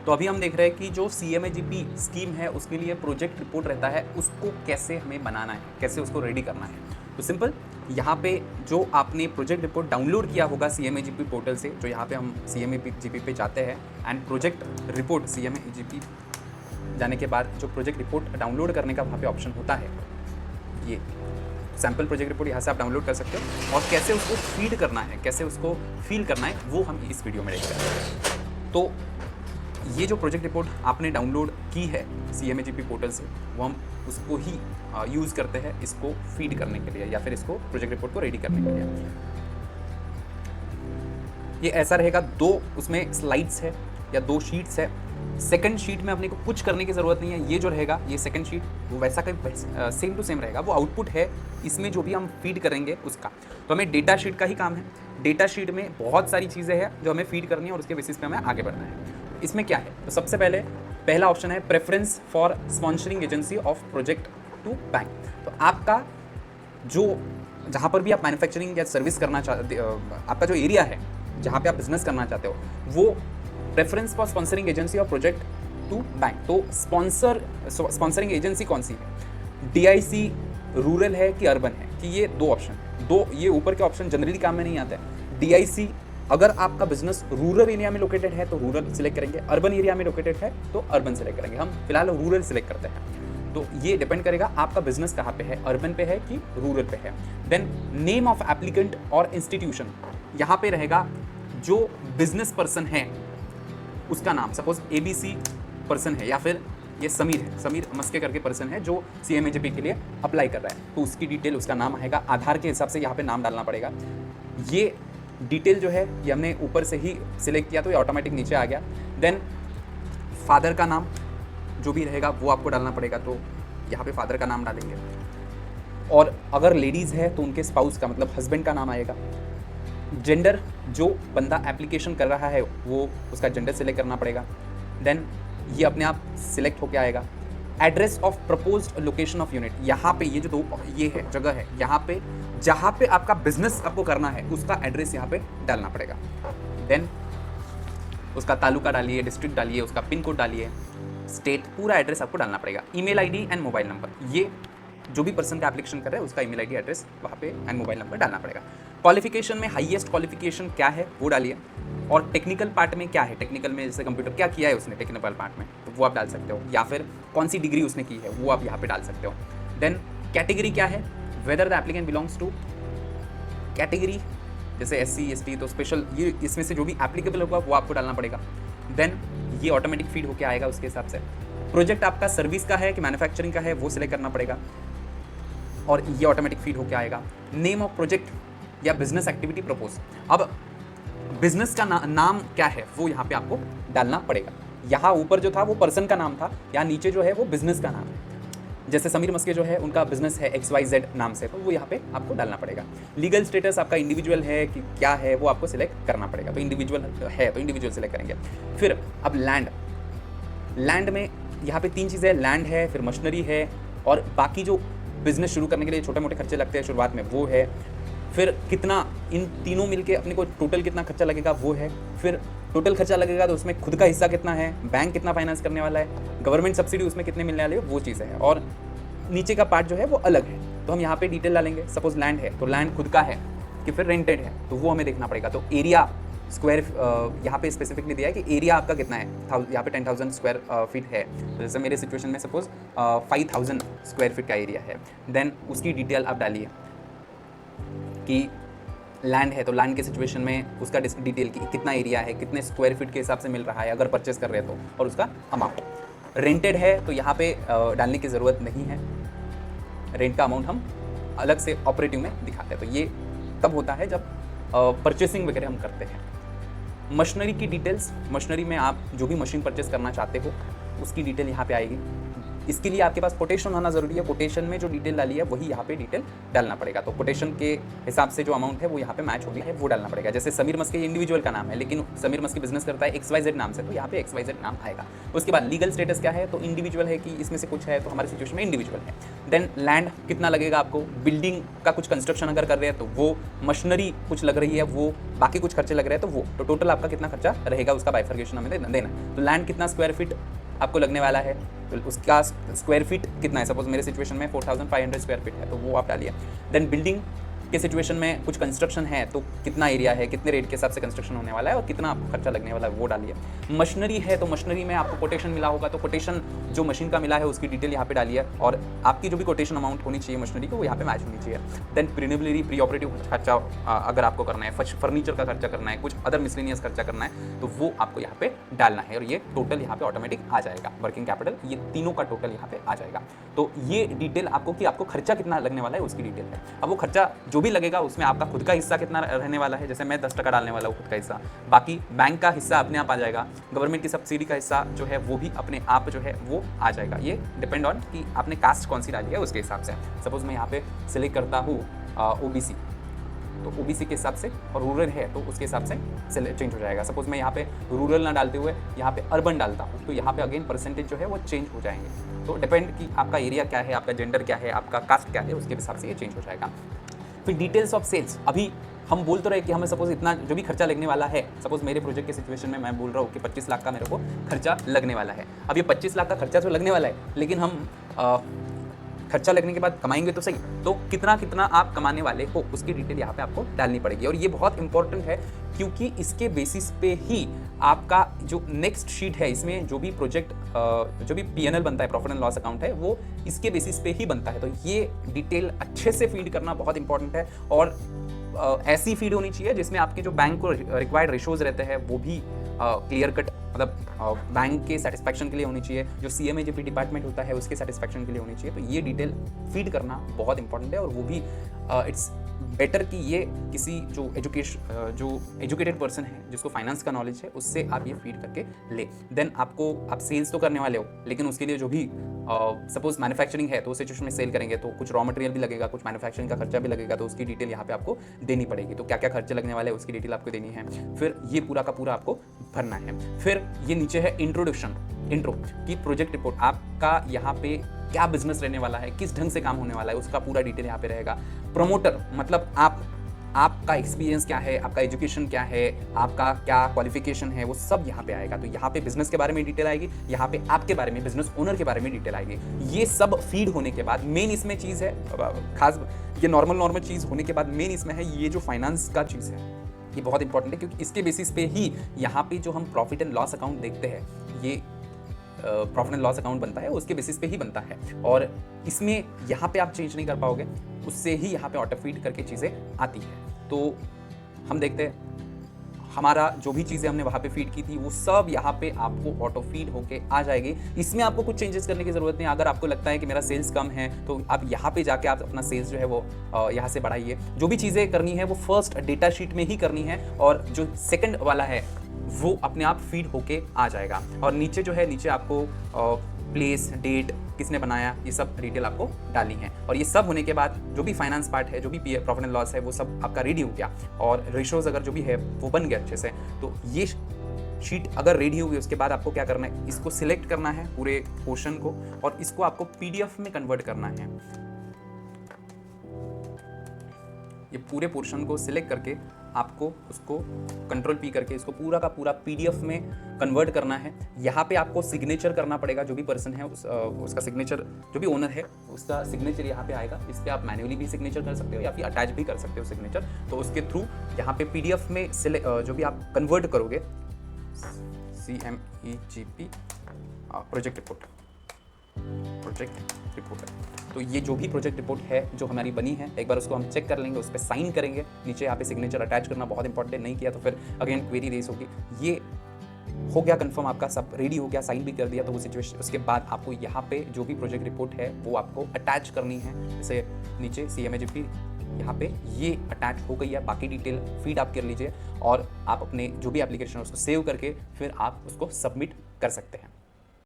तो अभी हम देख रहे हैं कि जो CMAGP स्कीम है उसके लिए प्रोजेक्ट रिपोर्ट रहता है, उसको कैसे हमें बनाना है, कैसे उसको रेडी करना है। तो सिंपल, यहाँ पे जो आपने प्रोजेक्ट रिपोर्ट डाउनलोड किया होगा CMAGP पोर्टल से, जो यहाँ पे हम CMAGP पे जाते हैं एंड प्रोजेक्ट रिपोर्ट CMAGP जाने के बाद जो प्रोजेक्ट रिपोर्ट डाउनलोड करने का वहाँ पे ऑप्शन होता है, ये सैम्पल प्रोजेक्ट रिपोर्ट यहाँ से आप डाउनलोड कर सकते हो। और कैसे उसको फीड करना है, कैसे उसको फील करना है, वो हम इस वीडियो में देखेंगे। तो ये जो प्रोजेक्ट रिपोर्ट आपने डाउनलोड की है CMAGP पोर्टल से, वो हम उसको ही यूज़ करते हैं इसको फीड करने के लिए या फिर इसको प्रोजेक्ट रिपोर्ट को रेडी करने के लिए। ये ऐसा रहेगा, 2 उसमें स्लाइड्स है या 2 शीट्स है। सेकंड शीट में अपने को कुछ करने की ज़रूरत नहीं है। ये जो रहेगा, ये सेकंड शीट वो वैसा का सेम टू सेम रहेगा, वो आउटपुट है इसमें जो भी हम फीड करेंगे उसका। तो हमें डेटा शीट का ही काम है। डेटा शीट में बहुत सारी चीज़ें हैं जो हमें फीड करनी है और उसके बेसिस पे हमें आगे बढ़ना है। इसमें क्या है, तो सबसे पहला ऑप्शन है preference for sponsoring agency of project to bank. तो आपका जो जहाँ पर भी आप मैन्युफैक्चरिंग या सर्विस करना चाहते, आपका जो एरिया है जहाँ पे आप बिजनेस करना चाहते हो, वो preference for sponsoring agency of project to bank. तो स्पॉन्सरिंग एजेंसी कौन सी है, DIC रूरल है कि अर्बन है, कि ये 2 ऑप्शन है। 2 ये ऊपर के ऑप्शन जनरली काम में नहीं आते हैं। DIC अगर आपका बिजनेस रूरल एरिया में लोकेटेड है तो रूरल सिलेक्ट करेंगे, अर्बन एरिया में लोकेटेड है तो अर्बन सिलेक्ट करेंगे। हम फिलहाल रूरल सिलेक्ट करते हैं। तो ये डिपेंड करेगा आपका बिजनेस कहाँ पे है, अर्बन पे है कि रूरल पे है। देन नेम ऑफ एप्लीकेंट और इंस्टीट्यूशन, यहाँ पे रहेगा जो बिजनेस पर्सन है उसका नाम। सपोज ABC पर्सन है या फिर ये समीर है, समीर मस्के करके पर्सन है जो CMAGP के लिए अप्लाई कर रहा है, तो उसकी डिटेल, उसका नाम आएगा। आधार के हिसाब से यहाँ पे नाम डालना पड़ेगा। ये डिटेल जो है ये हमने ऊपर से ही सिलेक्ट किया तो ये ऑटोमेटिक नीचे आ गया। देन फादर का नाम जो भी रहेगा वो आपको डालना पड़ेगा, तो यहाँ पे फादर का नाम डालेंगे। और अगर लेडीज़ है तो उनके स्पाउस का मतलब हस्बैंड का नाम आएगा। जेंडर, जो बंदा एप्लीकेशन कर रहा है वो उसका जेंडर सिलेक्ट करना पड़ेगा। देन ये अपने आप सिलेक्ट होके आएगा। Address of proposed location of unit, यहाँ पे ये जो 2 ये है जगह है, यहाँ पे जहाँ पे आपका बिजनेस आपको करना है उसका एड्रेस यहाँ पे डालना पड़ेगा। देन उसका तालुका डालिए, डिस्ट्रिक्ट डालिए, उसका पिन कोड डालिए, स्टेट, पूरा एड्रेस आपको डालना पड़ेगा। Email ID and mobile number, ये जो भी पर्सन का एप्लीकेशन कर रहा है उसका ईमेल ID एड्रेस वहाँ पे एंड मोबाइल नंबर डालना पड़ेगा। क्वालिफिकेशन में हाईएस्ट क्वालिफिकेशन क्या है वो डालिए। और टेक्निकल पार्ट में क्या है, टेक्निकल में जैसे कंप्यूटर क्या किया है उसने टेक्निकल पार्ट में, तो वो आप डाल सकते हो, या फिर कौन सी डिग्री उसने की है वो आप यहाँ पे डाल सकते हो। देन कैटेगरी क्या है, whether the applicant belongs to category, जैसे SC ST, तो स्पेशल, ये इसमें से जो भी एप्लीकेबल होगा वो आपको डालना पड़ेगा। देन ये ऑटोमेटिक फीड होके आएगा उसके हिसाब से। प्रोजेक्ट आपका सर्विस का है कि मैन्युफैक्चरिंग का है वो सिलेक्ट करना पड़ेगा और ये ऑटोमेटिक फीड होके आएगा। नेम ऑफ प्रोजेक्ट या बिजनेस एक्टिविटी प्रपोज, अब बिजनेस का नाम क्या है वो यहाँ पे आपको डालना पड़ेगा। यहाँ ऊपर जो था वो पर्सन का नाम था, यहाँ नीचे जो है वो बिजनेस का नाम है। जैसे समीर मस्के जो है उनका बिजनेस है XYZ नाम से, तो वो यहाँ पे आपको डालना पड़ेगा। लीगल स्टेटस आपका इंडिविजुअल है कि क्या है वो आपको सिलेक्ट करना पड़ेगा, तो इंडिविजुअल है तो इंडिविजुअल सिलेक्ट करेंगे। फिर अब लैंड में यहाँ पे 3 चीज़ें, लैंड है, फिर मशीनरी है, और बाकी जो बिजनेस शुरू करने के लिए छोटे मोटे खर्चे लगते हैं शुरुआत में वो है। फिर कितना, इन तीनों मिलके अपने को टोटल कितना खर्चा लगेगा वो है। फिर टोटल खर्चा लगेगा तो उसमें खुद का हिस्सा कितना है, बैंक कितना फाइनेंस करने वाला है, गवर्नमेंट सब्सिडी उसमें कितने मिलने वाले है, वो चीज़ें हैं। और नीचे का पार्ट जो है वो अलग है, तो हम यहाँ पे डिटेल डालेंगे। सपोज लैंड है तो लैंड खुद का है कि फिर रेंटेड है, तो वो हमें देखना पड़ेगा। तो एरिया स्क्वायर यहाँ पे स्पेसिफिकली दिया है कि एरिया आपका कितना है, यहाँ पे 10,000 स्क्वायर फीट है, तो जैसे मेरे सिचुएशन में सपोज 5,000 स्क्वायर फीट का एरिया है। देन उसकी डिटेल आप डालिए कि लैंड है तो लैंड के सिचुएशन में उसका डिटेल की कितना एरिया है, कितने स्क्वायर फीट के हिसाब से मिल रहा है अगर परचेस कर रहे हैं तो, और उसका अमाउंट। रेंटेड है तो यहाँ पे डालने की ज़रूरत नहीं है, रेंट का अमाउंट हम अलग से ऑपरेटिव में दिखाते हैं। तो ये तब होता है जब परचेसिंग वगैरह हम करते हैं। मशीनरी की डिटेल्स, मशीनरी में आप जो भी मशीन परचेस करना चाहते हो उसकी डिटेल यहाँ पे आएगी। इसके लिए आपके पास कोटेशन होना जरूरी है। कोटेशन में जो डिटेल डाली है वही यहाँ पे डिटेल डालना पड़ेगा। तो कोटेशन के हिसाब से जो अमाउंट है वो यहाँ पे मैच हो गया है वो डालना पड़ेगा। जैसे समीर मस्की इंडिविजुअल का नाम है, लेकिन समीर मस्की बिजनेस करता है XYZ नाम से, तो यहाँ पे XYZ नाम आएगा। उसके बाद लीगल स्टेटस क्या है, तो इंडिविजुअल है कि इसमें से कुछ है, तो हमारे सिचुएशन में इंडिविजुअल है। देन लैंड कितना लगेगा आपको, बिल्डिंग का कुछ कंस्ट्रक्शन अगर कर रहे हैं तो वो, मशीनरी कुछ लग रही है वो, बाकी कुछ खर्चे लग रहे हैं तो वो, तो टोटल आपका कितना खर्चा रहेगा उसका बाइफर्केशन हमें देना है। तो लैंड कितना स्क्वायर फीट आपको लगने वाला है, तो उसका स्क्वायर फीट कितना है, सपोज मेरे सिचुएशन में 4500 स्क्वायर फीट है तो वो आप डालिए। देन बिल्डिंग के सिचुएशन में कुछ कंस्ट्रक्शन है तो कितना एरिया है, कितने रेट के हिसाब से कंस्ट्रक्शन होने वाला है और कितना आपको खर्चा लगने वाला है वो डालिए। मशीनरी है तो मशीनरी में आपको कोटेशन मिला होगा तो कोटेशन जो मशीन का मिला है उसकी डिटेल यहाँ पे डालिए और आपकी जो भी कोटेशन अमाउंट होनी चाहिए मशीनरी को वो यहाँ पे मैच होनी चाहिए। देन प्रीलिमिनरी प्री ऑपरेटिव खर्चा अगर आपको करना है, फर्नीचर का खर्चा करना है, कुछ अदर मिसलेनियस खर्चा करना है तो वो आपको यहाँ पे डालना है और ये टोटल यहाँ पे ऑटोमेटिक आ जाएगा। वर्किंग कैपिटल ये तीनों का टोटल यहाँ पे आ जाएगा। तो ये डिटेल आपको कि आपको खर्चा कितना लगने वाला है उसकी डिटेल है। अब वो खर्चा जो भी लगेगा उसमें आपका खुद का हिस्सा कितना रहने वाला है, जैसे मैं 10% डालने वाला हूँ खुद का हिस्सा, बाकी बैंक का हिस्सा अपने आप आ जाएगा, गवर्नमेंट की सब्सिडी का हिस्सा जो है वो भी अपने आप जो है वो आ जाएगा। ये डिपेंड ऑन कि आपने कास्ट कौन सी डाली है उसके हिसाब से। सपोज मैं यहाँ पे सिलेक्ट करता हूँ OBC, तो OBC के हिसाब से, और रूरल है तो उसके हिसाब से चेंज हो जाएगा। सपोज मैं यहाँ पे रूरल ना डालते हुए यहाँ पे अर्बन डालता हूँ तो यहाँ पे अगेन परसेंटेज जो है वो चेंज हो जाएंगे। तो डिपेंड कि आपका एरिया क्या है, आपका जेंडर क्या है, आपका कास्ट क्या है, उसके हिसाब से ये चेंज हो जाएगा। फिर डिटेल्स ऑफ सेल्स, अभी हम बोल तो रहे कि हमें सपोज इतना जो भी खर्चा लगने वाला है, सपोज मेरे प्रोजेक्ट के सिचुएशन में मैं बोल रहा हूँ कि 25 लाख का मेरे को खर्चा लगने वाला है। अब ये 25 लाख का खर्चा तो लगने वाला है, लेकिन हम खर्चा लगने के बाद कमाएंगे तो सही, तो कितना कितना आप कमाने वाले हो उसकी डिटेल यहाँ पे आपको डालनी पड़ेगी। और ये बहुत इंपॉर्टेंट है क्योंकि इसके बेसिस पे ही आपका जो नेक्स्ट शीट है, इसमें जो भी प्रोजेक्ट जो भी P&L बनता है, प्रॉफिट एंड लॉस अकाउंट है, वो इसके बेसिस पे ही बनता है। तो ये डिटेल अच्छे से फीड करना बहुत इंपॉर्टेंट है और ऐसी फीड होनी चाहिए जिसमें आपके जो बैंक को रिक्वायर्ड रेशोज रहते हैं वो भी क्लियर कट, मतलब बैंक के सेटिस्फैक्शन के लिए होनी चाहिए, जो CMAGP डिपार्टमेंट होता है उसके सेटिस्फैक्शन के लिए होनी चाहिए। तो ये डिटेल फीड करना बहुत इंपॉर्टेंट है और वो भी इट्स बेटर कि ये किसी जो एजुकेटेड पर्सन है जिसको फाइनेंस का नॉलेज है उससे आप ये फीड करके ले। देन आप सेल्स तो करने वाले हो, लेकिन उसके लिए जो भी सपोज मैन्युफैक्चरिंग है तो उस सिचुएशन में सेल करेंगे तो कुछ रॉ मटेरियल भी लगेगा, कुछ मैन्युफैक्चरिंग का खर्चा भी लगेगा, तो उसकी डिटेल यहाँ पे आपको देनी पड़ेगी। तो क्या क्या खर्चे लगने वाले हैं उसकी डिटेल आपको देनी है। फिर ये पूरा का पूरा आपको भरना है। फिर ये नीचे है इंट्रो की प्रोजेक्ट रिपोर्ट, आपका यहाँ पे क्या बिजनेस रहने वाला है, किस ढंग से काम होने वाला है, उसका पूरा डिटेल यहाँ पे रहेगा। प्रमोटर मतलब आपका एक्सपीरियंस क्या है, आपका एजुकेशन क्या है, आपका क्या क्वालिफिकेशन है, वो सब यहाँ पे आएगा। तो यहाँ पे बिजनेस के बारे में डिटेल आएगी, यहाँ पे आपके बारे में, बिजनेस ओनर के बारे में डिटेल आएगी। ये सब फीड होने के बाद मेन इसमें चीज़ है, खास ये नॉर्मल चीज़ होने के बाद मेन इसमें है ये जो फाइनेंस का चीज़ है, ये बहुत इंपॉर्टेंट है क्योंकि इसके बेसिस पे ही यहाँ पे जो हम प्रॉफिट एंड लॉस अकाउंट देखते हैं, ये प्रॉफिट एंड लॉस अकाउंट बनता है उसके बेसिस पे ही बनता है। और इसमें यहाँ पे आप चेंज नहीं कर पाओगे, उससे ही यहाँ पे ऑटो फीड करके चीज़ें आती है। तो हम देखते हैं हमारा जो भी चीज़ें हमने वहाँ पे फीड की थी वो सब यहाँ पे आपको ऑटो फीड होके आ जाएगी। इसमें आपको कुछ चेंजेस करने की ज़रूरत नहीं। अगर आपको लगता है कि मेरा सेल्स कम है तो आप यहाँ पे जाके आप अपना सेल्स जो है वो यहाँ से बढ़ाइए। जो भी चीज़ें करनी है वो फर्स्ट डेटा शीट में ही करनी है और जो सेकंड वाला है वो अपने आप फीड होके आ जाएगा। और नीचे जो है, नीचे आपको प्लेस, डेट, किसने बनाया, ये सब डिटेल आपको डालनी है। और ये सब होने के बाद जो भी फाइनेंस पार्ट है, जो भी प्रॉफिट एंड लॉस है, वो सब आपका रेडी हो गया और रेशोज अगर जो भी है वो बन गया अच्छे से। तो ये शीट अगर रेडी होगी उसके बाद आपको क्या करना है, इसको सिलेक्ट करना है पूरे पोर्शन को और इसको आपको PDF में कन्वर्ट करना है। ये पूरे पोर्शन को सिलेक्ट करके आपको उसको कंट्रोल P करके इसको पूरा का पूरा PDF में कन्वर्ट करना है। यहाँ पे आपको सिग्नेचर करना पड़ेगा, जो भी पर्सन है उसका सिग्नेचर, जो भी ओनर है उसका सिग्नेचर यहाँ पे आएगा। इस पर आप मैन्युअली भी सिग्नेचर कर सकते हो या फिर अटैच भी कर सकते हो सिग्नेचर। तो उसके थ्रू यहाँ पे PDF में जो भी आप कन्वर्ट करोगे, CMAGP प्रोजेक्ट रिपोर्ट है। तो ये जो भी प्रोजेक्ट रिपोर्ट है जो हमारी बनी है, एक बार उसको हम चेक कर लेंगे, उस पर साइन करेंगे। नीचे यहाँ पे सिग्नेचर अटैच करना बहुत इंपॉर्टेंट है, नहीं किया तो फिर अगेन क्वेरी रेस होगी। ये हो गया कंफर्म, आपका सब रेडी हो गया, साइन भी कर दिया, तो वो सिचुएशन उसके बाद आपको यहाँ पे जो भी प्रोजेक्ट रिपोर्ट है वो आपको अटैच करनी है। जैसे नीचे CMAGP यहाँ पे ये अटैच हो गई है, बाकी डिटेल फीड आप कर लीजिए और आप अपने जो भी एप्लीकेशन है उसको सेव करके फिर आप उसको सबमिट कर सकते हैं।